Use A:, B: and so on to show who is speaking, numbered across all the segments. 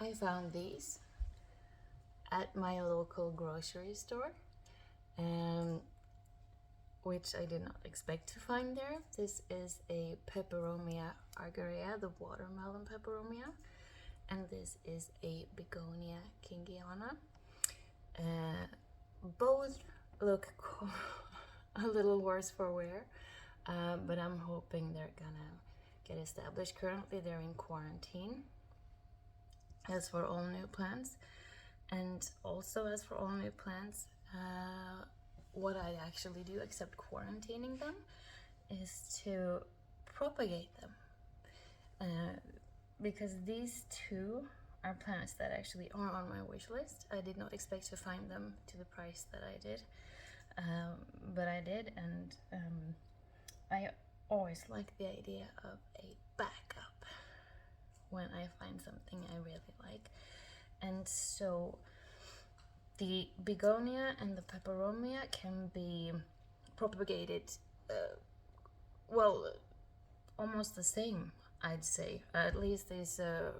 A: I found these at my local grocery store, which I did not expect to find there. This is a Peperomia argyrea, the watermelon Peperomia, and this is a Begonia kingiana. Both look a little worse for wear, but I'm hoping they're gonna get established. Currently they're in quarantine, as for all new plants. And also, as for all new plants, what I actually do, except quarantining them, is to propagate them. Because these two are plants that actually are on my wish list. I did not expect to find them to the price that I did, but I did, and I always like the idea of a backup when I find something I really like. And so the Begonia and the Peperomia can be propagated, well, almost the same, I'd say. At least there's a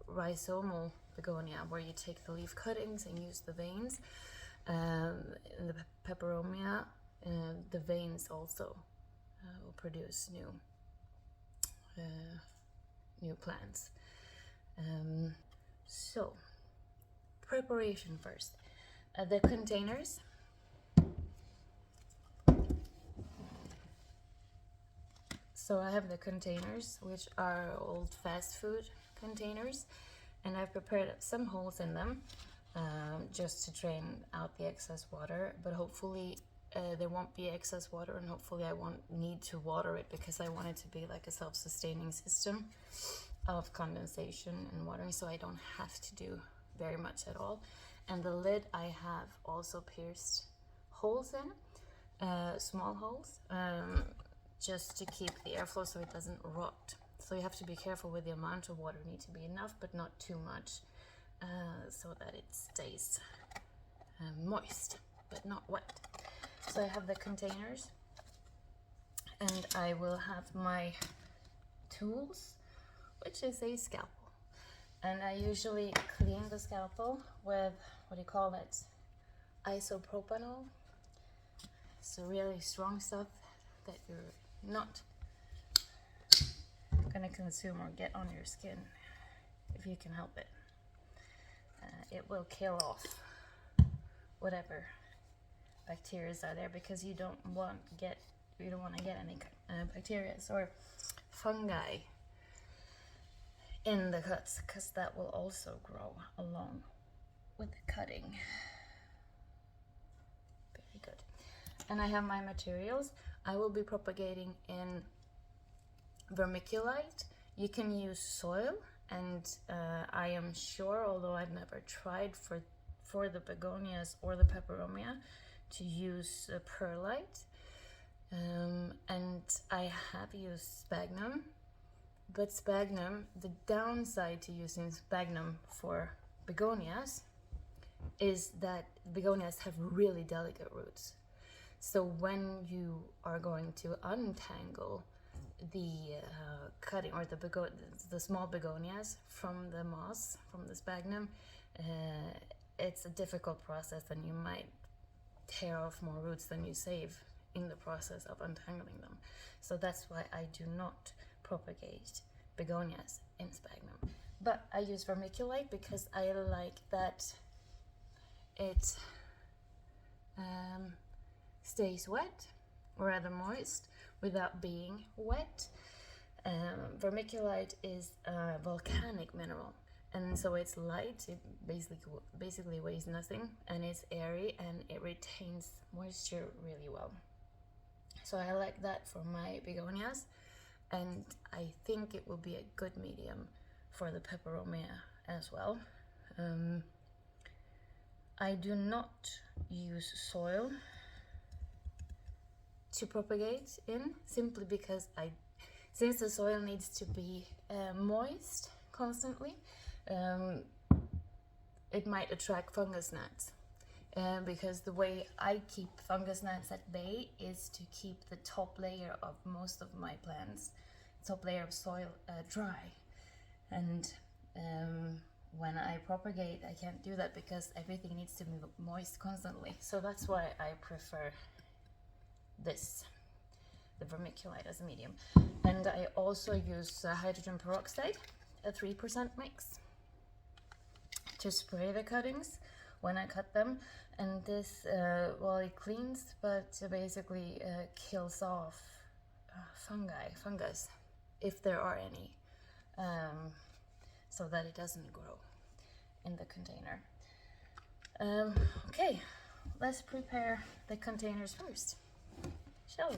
A: rhizomal Begonia, where you take the leaf cuttings and use the veins. In the Peperomia, the veins also will produce new plants. So, preparation first. The containers. So I have the containers, which are old fast food containers, and I've prepared some holes in them just to drain out the excess water, but hopefully there won't be excess water, and hopefully I won't need to water it, because I want it to be like a self-sustaining system of condensation and watering, so I don't have to do very much at all. And the lid I have also pierced holes in, small holes, just to keep the airflow so it doesn't rot. So you have to be careful with the amount of water. It needs to be enough, but not too much, so that it stays moist, but not wet. So I have the containers, and I will have my tools, which is a scalpel. And I usually clean the scalpel with, what do you call it, isopropanol. It's really strong stuff that you're not gonna consume or get on your skin if you can help it. It will kill off whatever bacteria are there, because you don't want to get any bacteria or fungi in the cuts, because that will also grow along with the cutting. Very good. And I have my materials. I will be propagating in vermiculite. You can use soil, and I am sure, although I've never tried for the begonias or the peperomia, to use perlite. And I have used sphagnum. But sphagnum, the downside to using sphagnum for begonias is that begonias have really delicate roots. So when you are going to untangle the cutting, or the small begonias from the moss, from the sphagnum, it's a difficult process, and you might tear off more roots than you save in the process of untangling them. So that's why I do not propagate begonias in sphagnum. But I use vermiculite because I like that it stays wet, or rather moist, without being wet. Vermiculite is a volcanic mineral, and so it's light, it basically weighs nothing, and it's airy, and it retains moisture really well. So I like that for my begonias, and I think it will be a good medium for the peperomia as well. I do not use soil to propagate in, simply because since the soil needs to be moist constantly, it might attract fungus gnats. Because the way I keep fungus gnats at bay is to keep the top layer of most of my plants, top layer of soil, dry. And when when I propagate, I can't do that because everything needs to be moist constantly. So that's why I prefer this, the vermiculite as a medium. And I also use hydrogen peroxide, a 3% mix, to spray the cuttings when I cut them. And this, well, it cleans, but basically kills off fungus, if there are any, so that it doesn't grow in the container. Okay, let's prepare the containers first, shall we?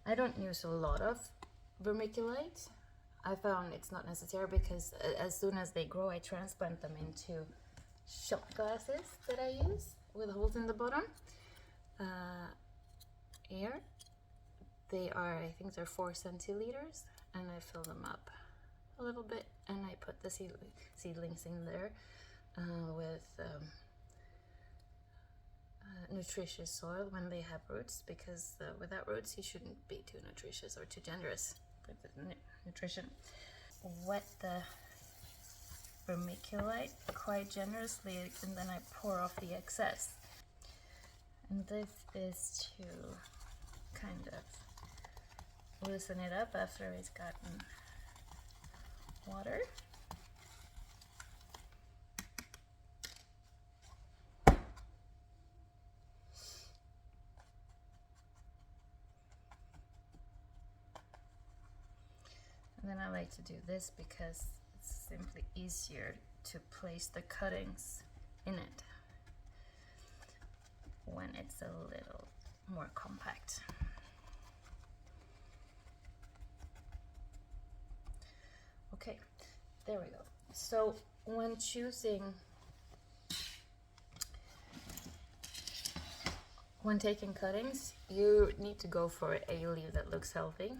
A: I don't use a lot of vermiculite. I found it's not necessary because as soon as they grow, I transplant them into shot glasses that I use with holes in the bottom. Here, they are, I think they're 4 centiliters, and I fill them up a little bit, and I put the seedlings in there with nutritious soil when they have roots, because without roots you shouldn't be too nutritious or too generous with the nutrition. Wet the vermiculite quite generously, and then I pour off the excess. And this is to kind of loosen it up after it's gotten water. And then I like to do this because it's simply easier to place the cuttings in it when it's a little more compact. Okay, there we go. So when taking cuttings, you need to go for a leaf that looks healthy.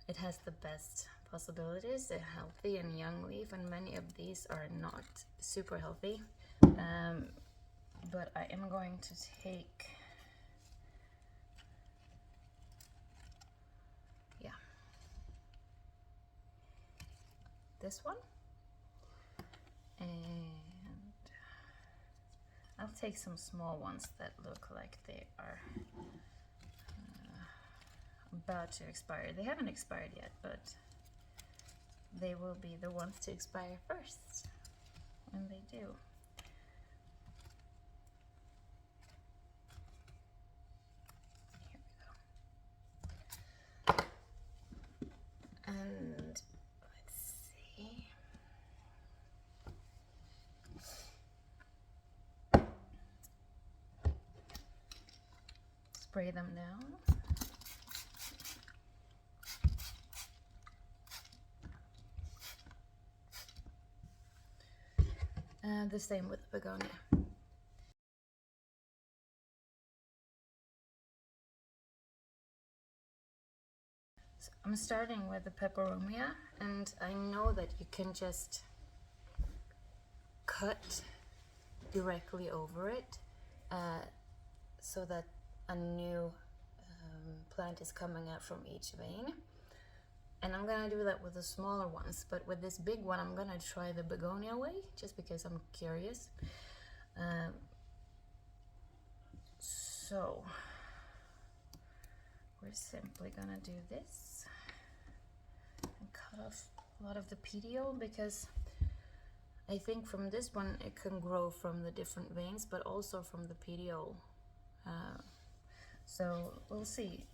A: It has the best possibilities, a healthy and young leaf, and many of these are not super healthy. But I am going to take, this one, and I'll take some small ones that look like they are about to expire. They haven't expired yet, but they will be the ones to expire first when they do. Here we go. And let's see. Spray them down. And the same with the begonia. So I'm starting with the peperomia, and I know that you can just cut directly over it so that a new plant is coming out from each vein. And I'm gonna do that with the smaller ones, but with this big one I'm gonna try the begonia way, just because I'm curious. So we're simply gonna do this and cut off a lot of the petiole, because I think from this one it can grow from the different veins, but also from the petiole. So we'll see.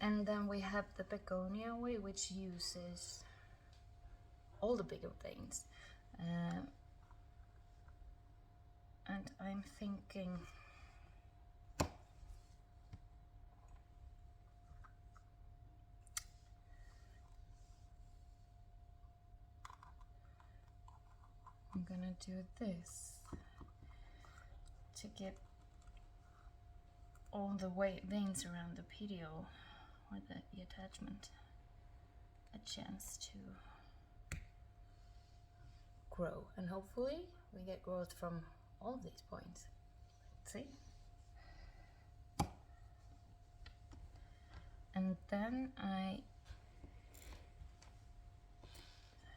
A: And then we have the begonia way, which uses all the bigger veins. And I'm thinking I'm gonna do this to get all the veins around the petiole or the attachment a chance to grow, and hopefully we get growth from all these points. Let's see. And then I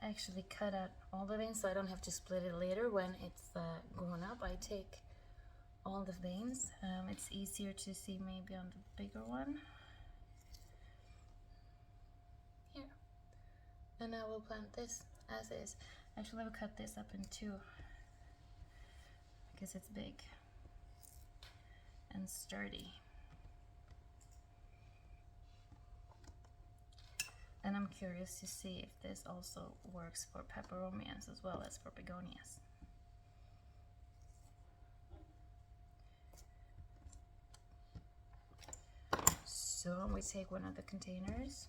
A: actually cut out all the veins so I don't have to split it later when it's grown up. I take all the veins. It's easier to see maybe on the bigger one. Here. And I will plant this as is. Actually, I will cut this up in two because it's big and sturdy. And I'm curious to see if this also works for peperomias as well as for begonias. So we take one of the containers,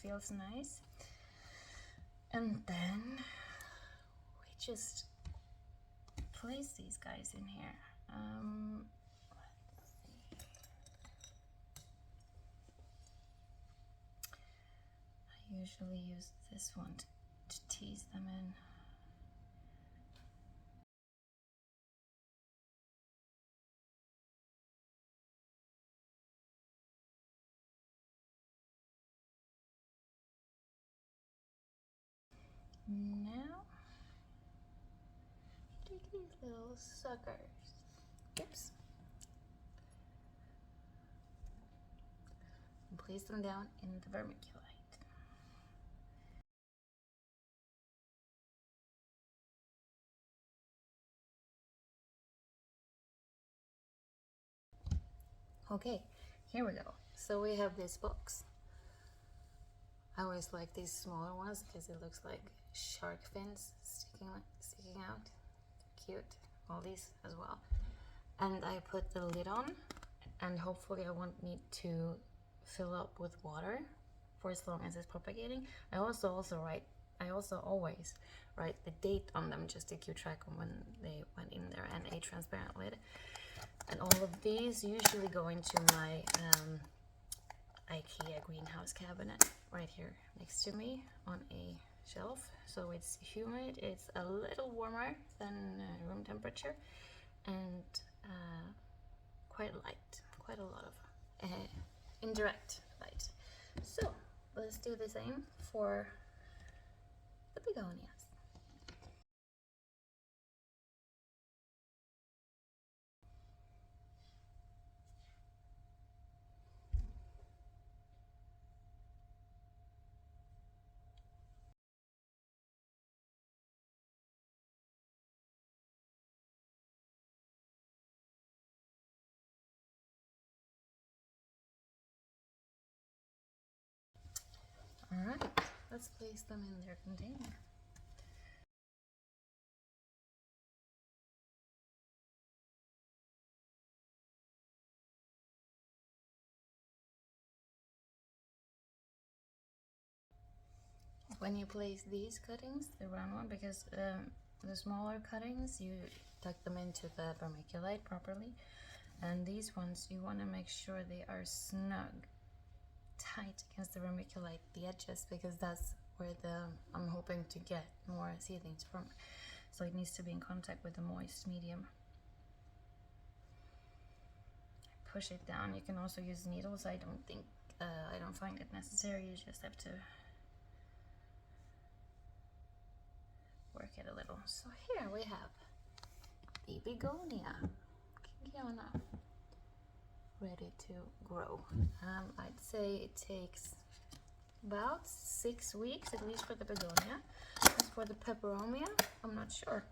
A: feels nice, and then we just place these guys in here. I usually use this one to tease them in. Now, take these little suckers. Oops. And place them down in the vermiculite. Okay, here we go. So we have this box. I always like these smaller ones because it looks like shark fins sticking out. Cute. All these as well. And I put the lid on, and hopefully I won't need to fill up with water for as long as it's propagating. I also always write the date on them just to keep track of when they went in there, and a transparent lid. And all of these usually go into my IKEA greenhouse cabinet right here next to me on a shelf. So it's humid, it's a little warmer than room temperature, and quite light, quite a lot of indirect light. So let's do the same for the begonias. Alright, let's place them in their container. When you place these cuttings, the round one, because the smaller cuttings, you tuck them into the vermiculite properly, and these ones you want to make sure they are snug, tight against the vermiculite, the edges, because that's where I'm hoping to get more seedlings from. So it needs to be in contact with the moist medium. Push it down. You can also use needles. I don't find it necessary. You just have to work it a little. So here we have the begonia, ready to grow. I'd say it takes about 6 weeks at least for the begonia. As for the peperomia, I'm not sure,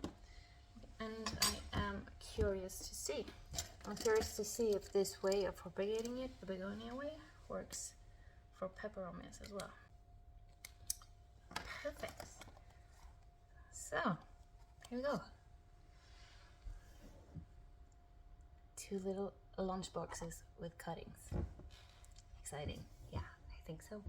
A: and I am curious to see. I'm curious to see if this way of propagating it, the begonia way, works for peperomias as well. Perfect. So, here we go. 2 little lunch boxes with cuttings. Exciting. Yeah, I think so.